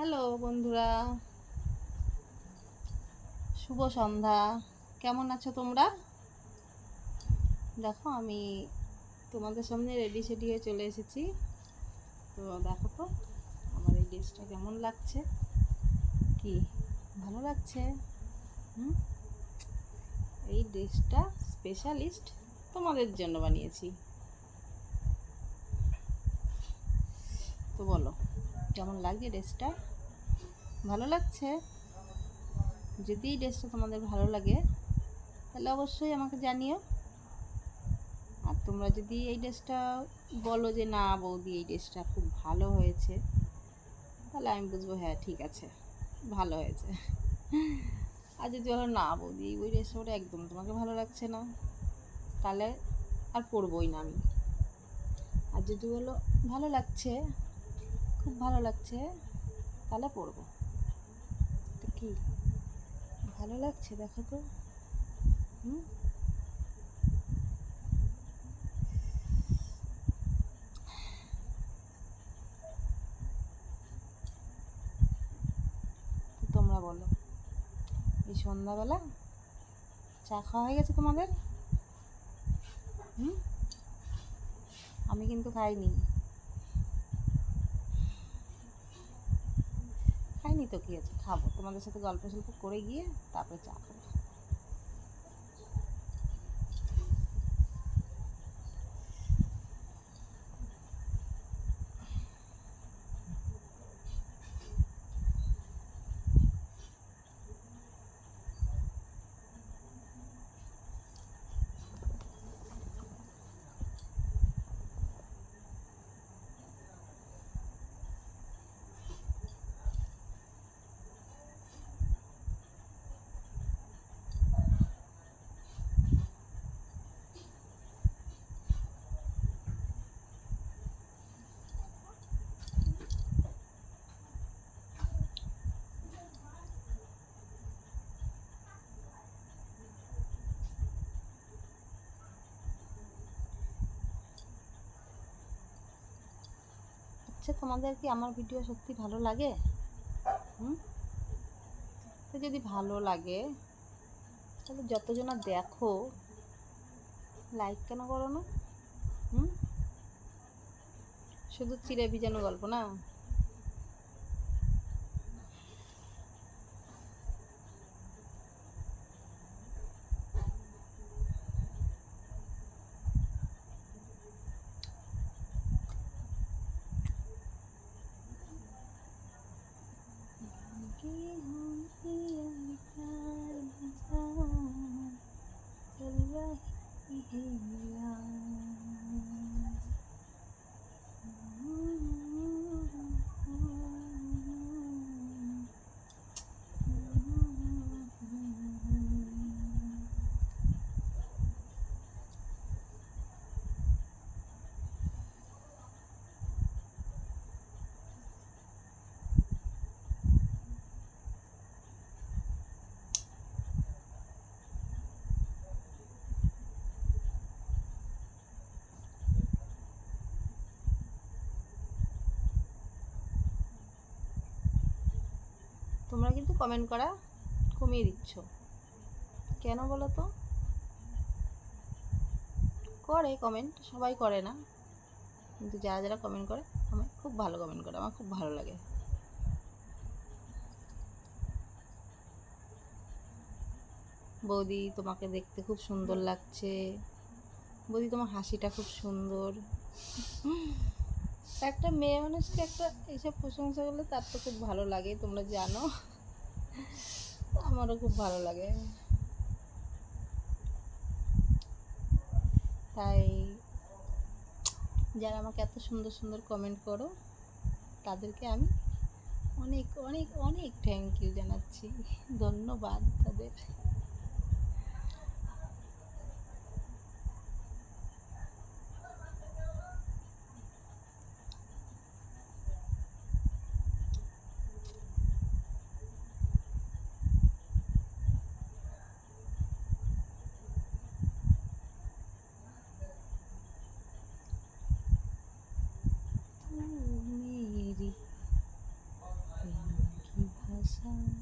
Hello বন্ধুরা, শুভ সন্ধ্যা। কেমন আছো তোমরা? দেখো আমি তোমাদের সামনে রেডি সেডি হয়ে চলে এসেছি। তো দেখো তো আমার এই ড্রেসটা কেমন লাগছে, কি ভালো লাগছে? হুম, এই ড্রেসটা স্পেশালিস্ট তোমাদের জন্য বানিয়েছি। তো বলো কেমন লাগছে ড্রেসটা? ভালো লাগছে? যদি এই ড্রেসটা তোমাদের ভালো লাগে তাহলে অবশ্যই আমাকে জানিও। আর তোমরা যদি এই ড্রেসটা বলো যে না বৌদি এই ড্রেসটা খুব ভালো হয়েছে, তাহলে আমি বুঝবো হ্যাঁ ঠিক আছে, ভালো হয়েছে। আর যদি বলো না বৌদি ওই ড্রেসটা ওটা একদম তোমাকে ভালো লাগছে না, তাহলে আর পরবোই না আমি। আর যদি বলো ভালো লাগছে, খুব ভালো লাগছে, তাহলে পরবো। তো কি ভালো লাগছে দেখো তো। হুম, তো তোমরা বলো, এই সন্ধ্যাবেলা চা খাওয়া হয়ে গেছে তোমাদের? হুম, আমি কিন্তু খাইনি। খাইনি তো কী আছে, খাবো তোমাদের সাথে গল্প সল্প করে গিয়ে তারপরে চা খাবো। আচ্ছা তোমাদের কি আমার ভিডিও সত্যি ভালো লাগে? হুম, তো যদি ভালো লাগে তাহলে যতজনা দেখো লাইক কেন করো না? হুম, শুধু চিড়ে ভিজানো গল্প না। कि हम ये प्यार बाजार चल रही है यार। তোমরা কিন্তু কমেন্ট করা কমিয়ে দিচ্ছ কেন বলো তো? করে কমেন্ট, সবাই করে না, কিন্তু যারা যারা কমেন্ট করে আমায় খুব ভালো কমেন্ট করে, আমার খুব ভালো লাগে। বৌদি তোমাকে দেখতে খুব সুন্দর লাগছে, বৌদি তোমার হাসিটা খুব সুন্দর। একটা মেয়ে মানুষকে একটা এইসব প্রশংসা করলে তার তো খুব ভালো লাগে, তোমরা জানো। আমারও খুব ভালো লাগে। তাই যারা আমাকে এত সুন্দর সুন্দর কমেন্ট করো তাদেরকে আমি অনেক অনেক অনেক থ্যাংক ইউ জানাচ্ছি, ধন্যবাদ তাদের। तू मेरी ভালোবাসা।